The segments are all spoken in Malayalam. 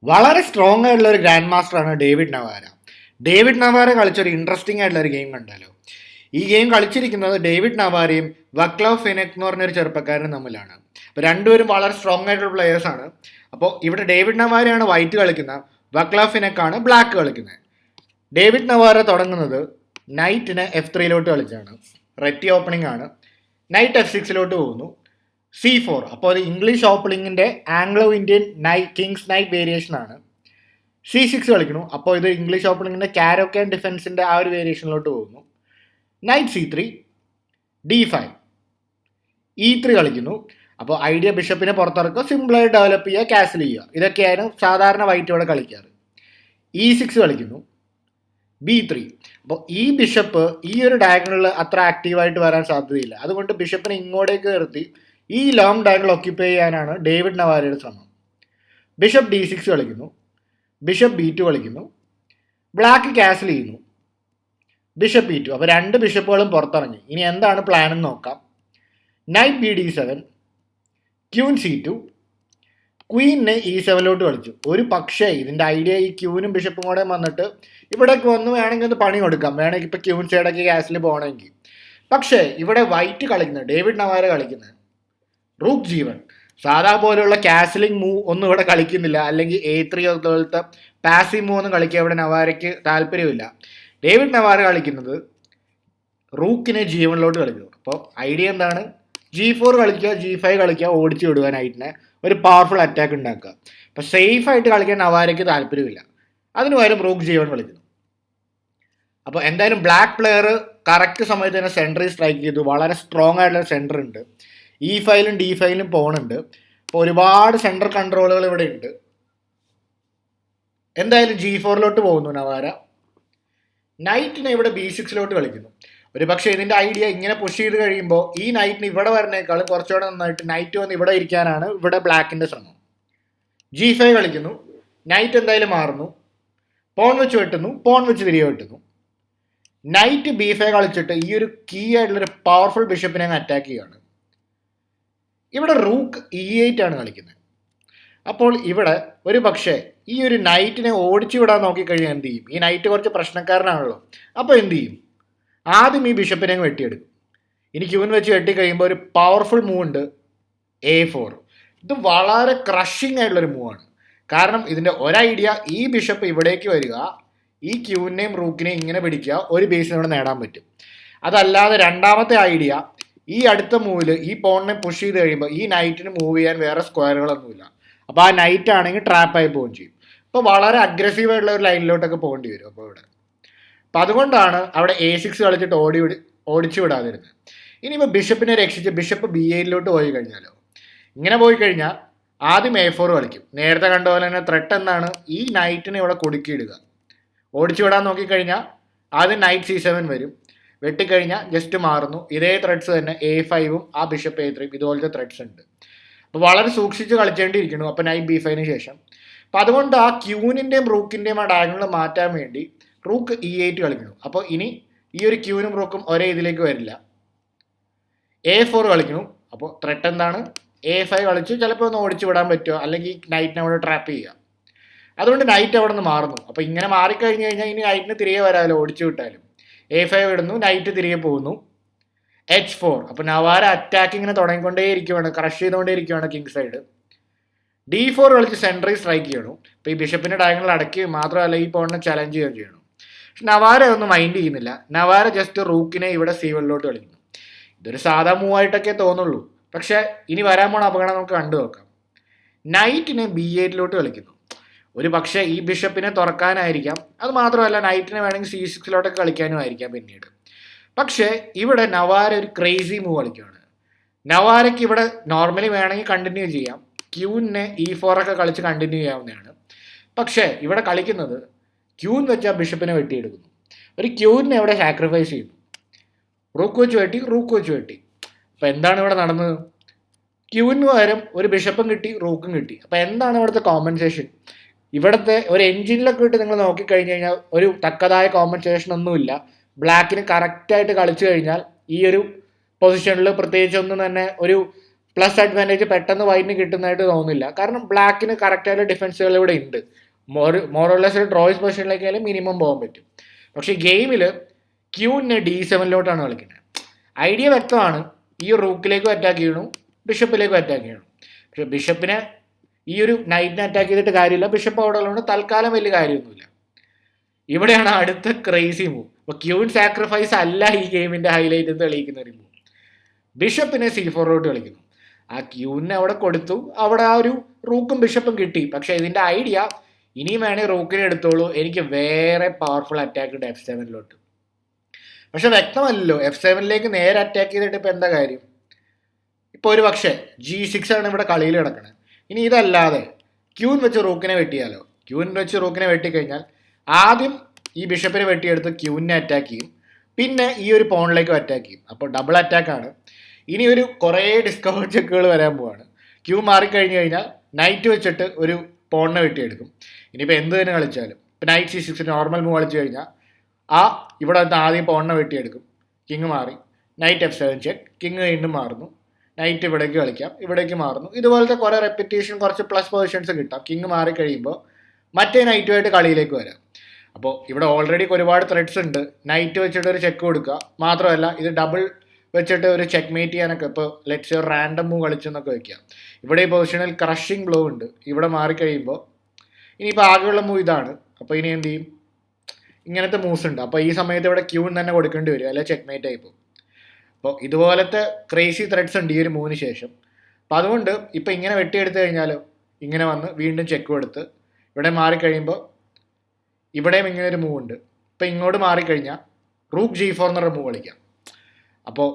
വളരെ സ്ട്രോങ് ആയിട്ടുള്ള ഒരു ഗ്രാൻഡ് മാസ്റ്ററാണ് ഡേവിഡ് നവാര. ഡേവിഡ് നവാര കളിച്ചൊരു ഇൻട്രസ്റ്റിംഗ് ആയിട്ടുള്ള ഒരു ഗെയിം കണ്ടാലോ. ഈ ഗെയിം കളിച്ചിരിക്കുന്നത് ഡേവിഡ് നവാരയും വക്ലവ് ഫിനെക് എന്ന് പറഞ്ഞൊരു ചെറുപ്പക്കാരനും തമ്മിലാണ്. അപ്പോൾ രണ്ടുപേരും വളരെ സ്ട്രോങ് ആയിട്ടുള്ള പ്ലെയേഴ്സ് ആണ്. അപ്പോൾ ഇവിടെ ഡേവിഡ് നവാരയാണ് വൈറ്റ് കളിക്കുന്നത്, വക്ലവ് ഫിനെക് ആണ് ബ്ലാക്ക് കളിക്കുന്നത്. ഡേവിഡ് നവാര തുടങ്ങുന്നത് നൈറ്റിനെ F3 കളിച്ചാണ്. റെറ്റി ഓപ്പണിംഗ് ആണ്. നൈറ്റ് F6 പോകുന്നു. C4. അപ്പോൾ അത് ഇംഗ്ലീഷ് ഓപ്പണിങ്ങിൻ്റെ Anglo Indian Kings Knight variation ആണ്. C6 കളിക്കുന്നു. അപ്പോൾ ഇത് ഇംഗ്ലീഷ് ഓപ്പണിങ്ങിൻ്റെ കാരോക്കൻ ഡിഫൻസിൻ്റെ ആ ഒരു വേരിയേഷനിലോട്ട് പോകുന്നു. നൈറ്റ് C3, D5, E3 കളിക്കുന്നു. അപ്പോൾ ഐഡിയ ബിഷപ്പിനെ പുറത്തിറക്കുക, സിമ്പിളായിട്ട് ഡെവലപ്പ് ചെയ്യുക, കാസിൽ ചെയ്യുക. ഇതൊക്കെയാണ് സാധാരണ വൈറ്റോടെ കളിക്കാറ്. E6 കളിക്കുന്നു. B3. അപ്പോൾ ഈ ബിഷപ്പ് ഈ ഒരു ഡയഗണലിൽ അത്ര ആക്റ്റീവായിട്ട് വരാൻ സാധ്യതയില്ല. അതുകൊണ്ട് ബിഷപ്പിനെ ഇങ്ങോട്ടേക്ക് നിർത്തി ഈ ലോങ് ഡയഗണൽ ഓക്യുപ്പൈ ചെയ്യാനാണ് ഡേവിഡ് നവാരയുടെ ശ്രമം. ബിഷപ്പ് D6 കളിക്കുന്നു. ബിഷപ്പ് B2 കളിക്കുന്നു. ബ്ലാക്ക് കാസിൽ ചെയ്യുന്നു. Bishop E2. അപ്പോൾ രണ്ട് ബിഷപ്പുകളും പുറത്തിറങ്ങി. ഇനി എന്താണ് പ്ലാൻ എന്ന് നോക്കാം. Night BD7, queen C2, ക്വീനെ E7 കളിച്ചു. ഒരു പക്ഷേ ഇതിൻ്റെ ഐഡിയ ഈ ക്യൂനും ബിഷപ്പും കൂടെ വന്നിട്ട് ഇവിടേക്ക് വന്ന് വേണമെങ്കിൽ ഒന്ന് പണി കൊടുക്കാം, വേണമെങ്കിൽ ഇപ്പോൾ ക്യൂൻ സൈഡൊക്കെ കാസിൽ പോകണമെങ്കിൽ. പക്ഷേ ഇവിടെ വൈറ്റ് കളിക്കുന്നത്, ഡേവിഡ് നവാര കളിക്കുന്നത് റൂക്ക് G1. സാധാ പോലെയുള്ള കാസിലിംഗ് മൂവ് ഒന്നും ഇവിടെ കളിക്കുന്നില്ല, അല്ലെങ്കിൽ A3 പോലത്തെ പാസീവ് മൂവ് ഒന്നും കളിക്കാൻ ഇവിടെ നവാരയ്ക്ക് താല്പര്യമില്ല. ഡേവിഡ് നവാര കളിക്കുന്നത് റൂക്കിനെ G1 കളിക്കുന്നു. അപ്പോൾ ഐഡിയ എന്താണ്? G4 കളിക്കുക, G5 കളിക്കുക, ഓടിച്ചു വിടുവാനായിട്ടിനെ ഒരു പവർഫുൾ അറ്റാക്ക് ഉണ്ടാക്കുക. അപ്പോൾ സേഫായിട്ട് കളിക്കാൻ നവാരയ്ക്ക് താല്പര്യമില്ല. അതിന് പകരം റൂക്ക് G1 കളിക്കുന്നു. അപ്പോൾ എന്തായാലും ബ്ലാക്ക് പ്ലെയർ കറക്റ്റ് സമയത്ത് തന്നെ സെൻറ്ററിൽ സ്ട്രൈക്ക് ചെയ്തു. വളരെ സ്ട്രോങ് ആയിട്ടുള്ള സെൻറ്റർ ഉണ്ട്. E5 D5 പോകുന്നുണ്ട്. അപ്പോൾ ഒരുപാട് സെൻറ്റർ കൺട്രോളുകൾ ഇവിടെ ഉണ്ട്. എന്തായാലും G4 പോകുന്നു നവാര. നൈറ്റിനെ ഇവിടെ B6 കളിക്കുന്നു. ഒരു പക്ഷേ ഇതിൻ്റെ ഐഡിയ ഇങ്ങനെ പുഷ് ചെയ്ത് കഴിയുമ്പോൾ ഈ നൈറ്റിന് ഇവിടെ വരുന്നേക്കാളും കുറച്ചുകൂടെ നന്നായിട്ട് നൈറ്റ് വന്ന് ഇവിടെ ഇരിക്കാനാണ് ഇവിടെ ബ്ലാക്കിൻ്റെ ശ്രമം. G5 കളിക്കുന്നു. നൈറ്റ് എന്തായാലും മാറുന്നു. പോൺ വെച്ച് വെട്ടുന്നു. പോൺ വെച്ച് തിരികെ വെട്ടുന്നു. നൈറ്റ് B5 കളിച്ചിട്ട് ഈ ഒരു കീ ആയിട്ടുള്ളൊരു പവർഫുൾ ബിഷപ്പിനെ അങ്ങ് അറ്റാക്ക് ചെയ്യുകയാണ്. ഇവിടെ റൂക്ക് E8 ആണ് കളിക്കുന്നത്. അപ്പോൾ ഇവിടെ ഒരു പക്ഷേ ഈ ഒരു നൈറ്റിനെ ഓടിച്ചു വിടാൻ നോക്കിക്കഴിഞ്ഞാൽ എന്ത് ചെയ്യും? ഈ നൈറ്റ് കുറച്ച് പ്രശ്നക്കാരനാണല്ലോ. അപ്പോൾ എന്ത് ചെയ്യും? ആദ്യം ഈ ബിഷപ്പിനെ അങ്ങ് വെട്ടിയെടുക്കും. ഇനി ക്യൂൻ വെച്ച് വെട്ടിക്കഴിയുമ്പോൾ ഒരു പവർഫുൾ മൂവ് ഉണ്ട്, A4. ഇത് വളരെ ക്രഷിങ് ആയിട്ടുള്ളൊരു മൂവാണ്. കാരണം ഇതിൻ്റെ ഒരൈഡിയ ഈ ബിഷപ്പ് ഇവിടേക്ക് വരിക, ഈ ക്യൂവിനെയും റൂക്കിനെയും ഇങ്ങനെ പിടിക്കുക, ഒരു ബേസിനോട് നേടാൻ പറ്റും. അതല്ലാതെ രണ്ടാമത്തെ ഐഡിയ ഈ അടുത്ത മൂവിൽ ഈ പോണിനെ പുഷ് ചെയ്ത് കഴിയുമ്പോൾ ഈ നൈറ്റിന് മൂവ് ചെയ്യാൻ വേറെ സ്ക്വയറുകളൊന്നുമില്ല. അപ്പോൾ ആ നൈറ്റ് ആണെങ്കിൽ ട്രാപ്പായി പോവുകയും ചെയ്യും. അപ്പോൾ വളരെ അഗ്രസീവായിട്ടുള്ള ഒരു ലൈനിലോട്ടൊക്കെ പോകേണ്ടി വരും. അപ്പോൾ ഇവിടെ അപ്പം അതുകൊണ്ടാണ് അവിടെ A6 കളിച്ചിട്ട് ഓടിച്ചു വിടാതിരുന്നത്. ഇനിയിപ്പോൾ ബിഷപ്പിനെ രക്ഷിച്ച് ബിഷപ്പ് B8 പോയി കഴിഞ്ഞാലോ? ഇങ്ങനെ പോയി കഴിഞ്ഞാൽ ആദ്യം A4 കളിക്കും. നേരത്തെ കണ്ട പോലെ തന്നെ ത്രെട്ട് എന്താണ്? ഈ നൈറ്റിനെ ഇവിടെ കുടുക്കിയിടുക. ഓടിച്ചു വിടാൻ നോക്കിക്കഴിഞ്ഞാൽ ആദ്യം നൈറ്റ് C7 വരും. വെട്ടിക്കഴിഞ്ഞാൽ ജസ്റ്റ് മാറുന്നു. ഇതേ ത്രെഡ്സ് തന്നെ A5 ആ ബിഷപ്പ് A3 ഇതുപോലത്തെ ത്രെഡ്സ് ഉണ്ട്. അപ്പോൾ വളരെ സൂക്ഷിച്ച് കളിച്ചേണ്ടിയിരിക്കുന്നു. അപ്പോൾ നൈറ്റ് B5 ശേഷം. അപ്പോൾ അതുകൊണ്ട് ആ ക്യൂനിൻ്റെയും റൂക്കിൻ്റെയും ആ ഡയഗണൽ മാറ്റാൻ വേണ്ടി റൂക്ക് E8 കളിക്കുന്നു. അപ്പോൾ ഇനി ഈ ഒരു ക്യൂനും റൂക്കും ഒരേ ഇതിലേക്ക് വരില്ല. A4 കളിക്കുന്നു. അപ്പോൾ ത്രെട്ട് എന്താണ്? A5 കളിച്ച് ചിലപ്പോൾ ഒന്ന് ഓടിച്ചു വിടാൻ പറ്റുമോ, അല്ലെങ്കിൽ നൈറ്റിനെ അവിടെ ട്രാപ്പ് ചെയ്യുക. അതുകൊണ്ട് നൈറ്റ് അവിടെ നിന്ന് മാറുന്നു. അപ്പോൾ ഇങ്ങനെ മാറിക്കഴിഞ്ഞ് കഴിഞ്ഞാൽ ഇനി നൈറ്റിന് തിരികെ വരാമല്ലോ ഓടിച്ചു വിട്ടാലും. A5 ഇടുന്നു, നൈറ്റ് തിരികെ പോകുന്നു. H4. അപ്പോൾ നവാര അറ്റാക്കിങ്ങിനെ തുടങ്ങിക്കൊണ്ടേയിരിക്കുകയാണ്, ക്രഷ് ചെയ്തുകൊണ്ടേയിരിക്കുകയാണ് കിങ് സൈഡ്. D4 കളിച്ച് സെൻട്രൽ സ്ട്രൈക്ക് ചെയ്യണം. അപ്പോൾ ഈ ബിഷപ്പിൻ്റെ ഡയഗണൽ അടയ്ക്കുകയും മാത്രമല്ല ഈ പോണിനെ ചലഞ്ച് ചെയ്യുകയും ചെയ്യണം. പക്ഷെ നവാര ഒന്നും മൈൻഡ് ചെയ്യുന്നില്ല. നവാര ജസ്റ്റ് റൂക്കിനെ ഇവിടെ C1 കളിക്കുന്നു. ഇതൊരു സാധാ മൂവായിട്ടൊക്കെ തോന്നുള്ളൂ. പക്ഷേ ഇനി വരാൻ പോണ അപകടം നമുക്ക് കണ്ടു നോക്കാം. നൈറ്റിനെ B8 കളിക്കുന്നു. ഒരു പക്ഷേ ഈ ബിഷപ്പിനെ തുറക്കാനായിരിക്കാം. അത് മാത്രമല്ല നൈറ്റിനെ വേണമെങ്കിൽ C6 കളിക്കാനും ആയിരിക്കാം പിന്നീട്. പക്ഷേ ഇവിടെ നവാര ഒരു ക്രേസി മൂവ് കളിക്കുകയാണ്. നവാരയ്ക്ക് ഇവിടെ നോർമലി വേണമെങ്കിൽ കണ്ടിന്യൂ ചെയ്യാം. ക്യൂനെ E4 കളിച്ച് കണ്ടിന്യൂ ചെയ്യാവുന്നതാണ്. പക്ഷേ ഇവിടെ കളിക്കുന്നത് ക്യൂൻ വെച്ച് ആ ബിഷപ്പിനെ വെട്ടിയെടുക്കുന്നു. ഒരു ക്യൂവിനെ ഇവിടെ സാക്രിഫൈസ് ചെയ്യുന്നു. റൂക്ക് വെച്ച് വെട്ടി, റൂക്ക് വെച്ച് വെട്ടി. അപ്പോൾ എന്താണ് ഇവിടെ നടന്നത്? ക്യൂവിന് പകരം ഒരു ബിഷപ്പും കിട്ടി, റൂക്കും കിട്ടി. അപ്പോൾ എന്താണ് ഇവിടുത്തെ കോമ്പൻസേഷൻ? ഇവിടുത്തെ ഒരു എൻജിനിലൊക്കെ ഇട്ട് നിങ്ങൾ നോക്കിക്കഴിഞ്ഞ് കഴിഞ്ഞാൽ ഒരു തക്കതായ കോമ്പൻസേഷൻ ഒന്നുമില്ല. ബ്ലാക്കിന് കറക്റ്റായിട്ട് കളിച്ചു കഴിഞ്ഞാൽ ഈ ഒരു പൊസിഷനിൽ പ്രത്യേകിച്ചൊന്നും തന്നെ ഒരു പ്ലസ് അഡ്വാൻറ്റേജ് പെട്ടെന്ന് വൈറ്റിന് കിട്ടുന്നതായിട്ട് തോന്നുന്നില്ല. കാരണം ബ്ലാക്കിന് കറക്റ്റായിട്ട് ഡിഫൻസുകൾ ഇവിടെ ഉണ്ട്. മോറോലെസ് ഒരു ഡ്രോയിസ് പൊസിഷനിലേക്കായാലും മിനിമം പോകാൻ പറ്റും. പക്ഷേ ഗെയിമിൽ ക്യൂവിനെ D7 കളിക്കുന്നത്. ഐഡിയ വ്യക്തമാണ്. ഈ റൂക്കിലേക്കും അറ്റാക്ക് ചെയ്യണം, ബിഷപ്പിലേക്കും അറ്റാക്ക് ചെയ്യണം. പക്ഷെ ബിഷപ്പിനെ ഈ ഒരു നൈറ്റിനെ അറ്റാക്ക് ചെയ്തിട്ട് കാര്യമില്ല. ബിഷപ്പ് അവിടെ ഉള്ളതുകൊണ്ട് തൽക്കാലം വലിയ കാര്യമൊന്നുമില്ല. ഇവിടെയാണ് അടുത്ത ക്രേസി മൂവ്. അപ്പോൾ ക്യൂൻ സാക്രിഫൈസ് അല്ല ഈ ഗെയിമിൻ്റെ ഹൈലൈറ്റ് എന്ന് തെളിയിക്കുന്ന ഒരു മൂവ്. ബിഷപ്പിനെ C4 കളിക്കുന്നു. ആ ക്യൂവിനെ അവിടെ കൊടുത്തു. അവിടെ ആ ഒരു റൂക്കും ബിഷപ്പും കിട്ടി. പക്ഷെ ഇതിൻ്റെ ഐഡിയ ഇനിയും വേണമെങ്കിൽ റൂക്കിനെ എടുത്തോളൂ, എനിക്ക് വേറെ പവർഫുൾ അറ്റാക്ക് ഉണ്ട് F7. പക്ഷെ വ്യക്തമല്ലല്ലോ, F7 നേരെ അറ്റാക്ക് ചെയ്തിട്ട് ഇപ്പോൾ എന്താ കാര്യം? ഇപ്പോൾ ഒരു പക്ഷേ G6 ആണ് ഇവിടെ കളിയിൽ കിടക്കുന്നത്. ഇനി ഇതല്ലാതെ ക്യൂൻ വെച്ച് റൂക്കിനെ വെട്ടിയാലോ? ക്യൂൻ വെച്ച് റൂക്കിനെ വെട്ടിക്കഴിഞ്ഞാൽ ആദ്യം ഈ ബിഷപ്പിനെ വെട്ടിയെടുത്ത് ക്യൂവിനെ അറ്റാക്ക് ചെയ്യും, പിന്നെ ഈ ഒരു പോണിലേക്കും അറ്റാക്ക് ചെയ്യും. അപ്പോൾ ഡബിൾ അറ്റാക്കാണ്. ഇനി ഒരു കുറേ ഡിസ്കവർ ചെക്കുകൾ വരാൻ പോവാണ്. ക്യൂ മാറിക്കഴിഞ്ഞ് കഴിഞ്ഞാൽ നൈറ്റ് വെച്ചിട്ട് ഒരു പോണിനെ വെട്ടിയെടുക്കും. ഇനിയിപ്പോൾ എന്ത് തന്നെ കളിച്ചാലും ഇപ്പോൾ നൈറ്റ് C6 നോർമൽ മൂവ് കളിച്ച് കഴിഞ്ഞാൽ ഇവിടെ വന്ന് ആദ്യം പോണിനെ വെട്ടിയെടുക്കും. കിങ് മാറി, നൈറ്റ് F7 ചെക്ക്, കിങ് വീണ്ടും മാറുന്നു, നൈറ്റ് ഇവിടേക്ക് കളിക്കാം, ഇവിടേക്ക് മാറുന്നു. ഇതുപോലത്തെ കുറേ റെപ്പിറ്റേഷൻ, കുറച്ച് പ്ലസ് പൊസിഷൻസ് കിട്ടാം. കിങ് മാറിക്കഴിയുമ്പോൾ മറ്റേ നൈറ്റുമായിട്ട് കളിയിലേക്ക് വരാം. അപ്പോൾ ഇവിടെ ഓൾറെഡി ഒരുപാട് ത്രെഡ്സ് ഉണ്ട്. നൈറ്റ് വെച്ചിട്ട് ഒരു ചെക്ക് കൊടുക്കുക, മാത്രമല്ല ഇത് ഡബിൾ വെച്ചിട്ട് ഒരു ചെക്ക് മേറ്റ് ചെയ്യാനൊക്കെ. ഇപ്പോൾ ലെറ്റ്സ് ഒരു റാൻഡം മൂവ് കളിച്ചെന്നൊക്കെ വയ്ക്കുക. ഇവിടെ ഈ പൊസിഷനിൽ ക്രഷിങ് ബ്ലോ ഉണ്ട്. ഇവിടെ മാറിക്കഴിയുമ്പോൾ ഇനിയിപ്പോൾ ആകെയുള്ള മൂവ് ഇതാണ്. അപ്പോൾ ഇനി എന്ത് ചെയ്യും? ഇങ്ങനത്തെ മൂവ്സ് ഉണ്ട്. അപ്പോൾ ഈ സമയത്ത് ഇവിടെ ക്യൂൺ തന്നെ കൊടുക്കേണ്ടി വരും, അല്ലെ ചെക്ക് മേറ്റ് ആയി പോകും. അപ്പോൾ ഇതുപോലത്തെ ക്രേസി ത്രെഡ്സ് ഉണ്ട് ഈ ഒരു മൂവിന് ശേഷം. അപ്പോൾ അതുകൊണ്ട് ഇപ്പോൾ ഇങ്ങനെ വെട്ടിയെടുത്ത് കഴിഞ്ഞാലോ, ഇങ്ങനെ വന്ന് വീണ്ടും ചെക്ക് കൊടുത്ത് ഇവിടെ മാറിക്കഴിയുമ്പോൾ ഇവിടെയും ഇങ്ങനെ ഒരു മൂവ് ഉണ്ട്. ഇപ്പോൾ ഇങ്ങോട്ട് മാറിക്കഴിഞ്ഞാൽ റൂക്ക് G4 എന്നൊരു മൂവ് കളിക്കാം. അപ്പോൾ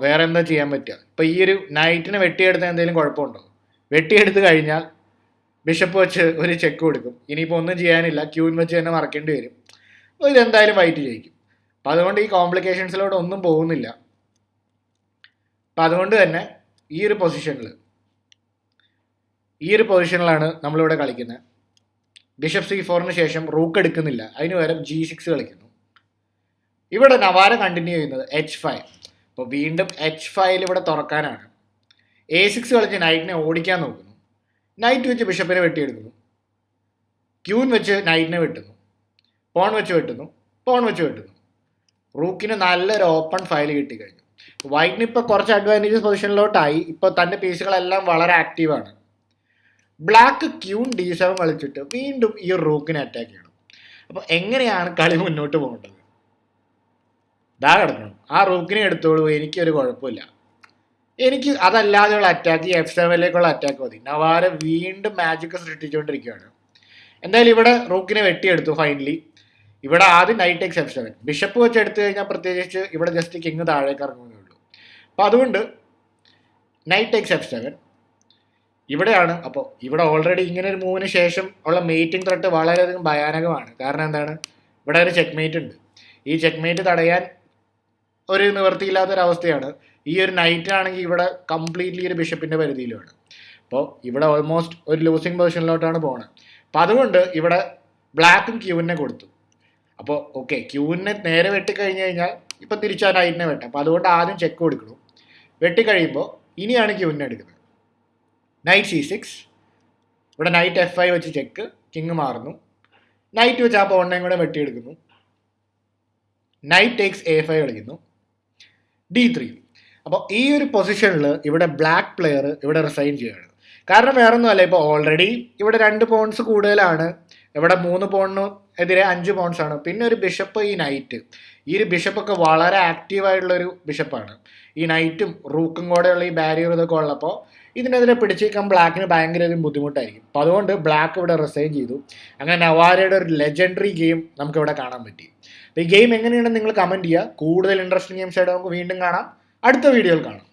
വേറെ എന്താ ചെയ്യാൻ പറ്റുക? ഇപ്പോൾ ഈ ഒരു നൈറ്റിനെ വെട്ടിയെടുത്താൽ എന്തെങ്കിലും കുഴപ്പമുണ്ടോ? വെട്ടിയെടുത്ത് കഴിഞ്ഞാൽ ബിഷപ്പ് വെച്ച് ഒരു ചെക്ക് കൊടുക്കും. ഇനിയിപ്പോൾ ഒന്നും ചെയ്യാനില്ല, ക്യൂൻ വെച്ച് തന്നെ മറക്കേണ്ടി വരും. അപ്പോൾ ഇതെന്തായാലും വൈറ്റ് ജയിക്കും. അപ്പം അതുകൊണ്ട് ഈ കോംപ്ലിക്കേഷൻസിലോട്ട് ഒന്നും പോകുന്നില്ല. അപ്പം അതുകൊണ്ട് തന്നെ ഈ ഒരു പൊസിഷനിലാണ് നമ്മളിവിടെ കളിക്കുന്നത്. ബിഷപ്പ് C4 ശേഷം റൂക്ക് എടുക്കുന്നില്ല, അതിന് പകരം G6 കളിക്കുന്നു. ഇവിടെ നവാര കണ്ടിന്യൂ ചെയ്യുന്നത് H5. അപ്പോൾ വീണ്ടും H5 ഇവിടെ തുറക്കാനാണ്. A6 കളിച്ച് നൈറ്റിനെ ഓടിക്കാൻ നോക്കുന്നു. നൈറ്റ് വെച്ച് ബിഷപ്പിനെ വെട്ടിയെടുക്കുന്നു. ക്യൂൻ വെച്ച് നൈറ്റിനെ വെട്ടുന്നു. പോൺ വെച്ച് വെട്ടുന്നു. റൂക്കിന് നല്ലൊരു ഓപ്പൺ ഫയൽ കിട്ടിക്കഴിഞ്ഞു. വൈറ്റിന് ഇപ്പോൾ കുറച്ച് അഡ്വാൻറ്റേജസ് പൊസിഷനിലോട്ടായി. ഇപ്പോൾ തൻ്റെ പീസുകളെല്ലാം വളരെ ആക്റ്റീവാണ്. ബ്ലാക്ക് ക്യൂൺ D7 കളിച്ചിട്ട് വീണ്ടും ഈ റൂക്കിനെ അറ്റാക്ക് ചെയ്യണം. അപ്പോൾ എങ്ങനെയാണ് കളി മുന്നോട്ട് പോകേണ്ടത്? കിടക്കണം, ആ റൂക്കിനെ എടുത്തോളൂ, എനിക്കൊരു കുഴപ്പമില്ല. എനിക്ക് അതല്ലാതെയുള്ള അറ്റാക്ക്, ഈ F7 അറ്റാക്ക് മതി. നവാര വീണ്ടും മാജിക് സൃഷ്ടിച്ചുകൊണ്ടിരിക്കുകയാണ്. എന്തായാലും ഇവിടെ റൂക്കിനെ വെട്ടിയെടുത്തു ഫൈനലി. ഇവിടെ ആദ്യം നൈറ്റ് ടെക്സ് F7, ബിഷപ്പ് വെച്ച് എടുത്തു കഴിഞ്ഞാൽ പ്രത്യേകിച്ച് ഇവിടെ ജസ്റ്റ് കിങ് താഴേക്ക് ഇറങ്ങുന്നേ ഉള്ളൂ. അപ്പോൾ അതുകൊണ്ട് നൈറ്റ് ടെക്സ് F7 ഇവിടെയാണ്. അപ്പോൾ ഇവിടെ ഓൾറെഡി ഇങ്ങനെ ഒരു മൂവിന് ശേഷം ഉള്ള മേറ്റിംഗ് ത്രെട്ട് വളരെയധികം ഭയാനകമാണ്. കാരണം എന്താണ്? ഇവിടെ ഒരു ചെക്ക് മേറ്റ് ഉണ്ട്. ഈ ചെക്ക് മേറ്റ് തടയാൻ ഒരു നിവൃത്തിയില്ലാത്തൊരവസ്ഥയാണ്. ഈ ഒരു നൈറ്റ് ആണെങ്കിൽ ഇവിടെ കംപ്ലീറ്റ്ലി ഒരു ബിഷപ്പിൻ്റെ പരിധിയിലാണ്. അപ്പോൾ ഇവിടെ ഓൾമോസ്റ്റ് ഒരു ലൂസിങ് പൊസിഷനിലോട്ടാണ് പോകുന്നത്. അപ്പോൾ അതുകൊണ്ട് ഇവിടെ ബ്ലാക്കും ക്യൂവിനെ കൊടുത്തു. അപ്പോൾ ഓക്കെ, ക്യൂവിനെ നേരെ വെട്ടിക്കഴിഞ്ഞ് കഴിഞ്ഞാൽ ഇപ്പം തിരിച്ചാൽ നൈറ്റിനെ വെട്ടാം. അപ്പോൾ അതുകൊണ്ട് ആദ്യം ചെക്ക് കൊടുക്കണം. വെട്ടിക്കഴിയുമ്പോൾ ഇനിയാണ് ക്യൂവിനെ എടുക്കുന്നത്. നൈറ്റ് C6, ഇവിടെ നൈറ്റ് F5 വെച്ച് ചെക്ക്, കിങ് മാറുന്നു. നൈറ്റ് വെച്ച് ആ പോണിനെയും കൂടെ വെട്ടിയെടുക്കുന്നു. നൈറ്റ് ടേക്സ് A5 കളിക്കുന്നു, D3. അപ്പോൾ ഈ ഒരു പൊസിഷനിൽ ഇവിടെ ബ്ലാക്ക് പ്ലെയർ ഇവിടെ റിസൈൻ ചെയ്യുകയാണ്. കാരണം വേറൊന്നുമല്ല, ഇപ്പോൾ ഓൾറെഡി ഇവിടെ 2 പോൺസ് കൂടുതലാണ്. ഇവിടെ 3 പോണിന് എതിരെ 5 പോൺസ് ആണ്. പിന്നെ ഒരു ബിഷപ്പ്, ഈ നൈറ്റ്, ഈ ഒരു ബിഷപ്പൊക്കെ വളരെ ആക്റ്റീവായിട്ടുള്ളൊരു ബിഷപ്പാണ്. ഈ നൈറ്റും റൂക്കും കൂടെയുള്ള ഈ ബാരിയർ ഇതൊക്കെ ഉള്ളപ്പോൾ ഇതിനെതിരെ പിടിച്ചേക്കാൻ ബ്ലാക്കിന് ഭയങ്കര ബുദ്ധിമുട്ടായിരിക്കും. അപ്പോൾ അതുകൊണ്ട് ബ്ലാക്ക് ഇവിടെ റിസൈൻ ചെയ്തു. അങ്ങനെ നവാരയുടെ ഒരു ലെജൻഡറി ഗെയിം നമുക്കിവിടെ കാണാൻ പറ്റി. അപ്പോൾ ഈ ഗെയിം എങ്ങനെയാണെന്ന് നിങ്ങൾ കമൻറ്റ് ചെയ്യുക. കൂടുതൽ ഇൻട്രസ്റ്റിംഗ് ഗെയിംസ് ആയിട്ട് നമുക്ക് വീണ്ടും കാണാം, അടുത്ത വീഡിയോയിൽ കാണാം.